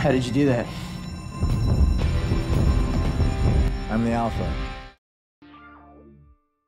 How did you do that? I'm the alpha.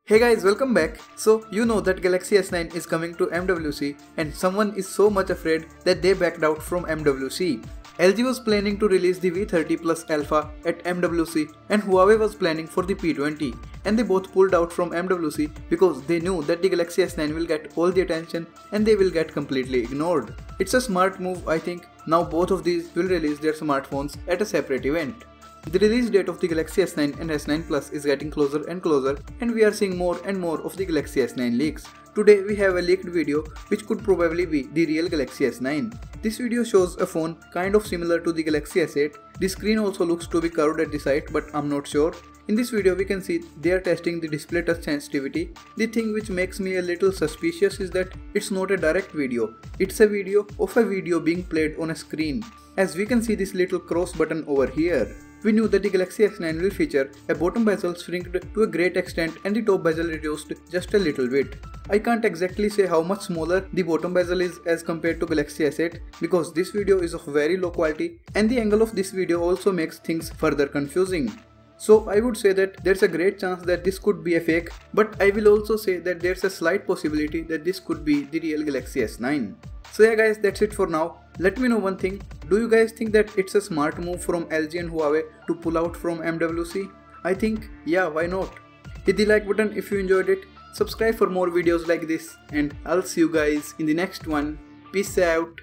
Hey guys, welcome back. So you know that Galaxy S9 is coming to MWC and someone is so much afraid that they backed out from MWC. LG was planning to release the V30 Plus Alpha at MWC and Huawei was planning for the P20, and they both pulled out from MWC because they knew that the Galaxy S9 will get all the attention and they will get completely ignored. It's a smart move, I think. Now both of these will release their smartphones at a separate event. The release date of the Galaxy S9 and S9 Plus is getting closer and closer, and we are seeing more and more of the Galaxy S9 leaks. Today we have a leaked video which could probably be the real Galaxy S9. This video shows a phone kind of similar to the Galaxy S8. The screen also looks to be curved at the side, but I'm not sure. In this video we can see they are testing the display touch sensitivity. The thing which makes me a little suspicious is that it's not a direct video. It's a video of a video being played on a screen. As we can see this little cross button over here. We knew that the Galaxy S9 will feature a bottom bezel shrinked to a great extent and the top bezel reduced just a little bit. I can't exactly say how much smaller the bottom bezel is as compared to Galaxy S8 because this video is of very low quality and the angle of this video also makes things further confusing. So I would say that there's a great chance that this could be a fake, but I will also say that there's a slight possibility that this could be the real Galaxy S9. So yeah guys, that's it for now. Let me know one thing, do you guys think that it's a smart move from LG and Huawei to pull out from MWC? I think, yeah, why not? Hit the like button if you enjoyed it, subscribe for more videos like this, and I'll see you guys in the next one. Peace out.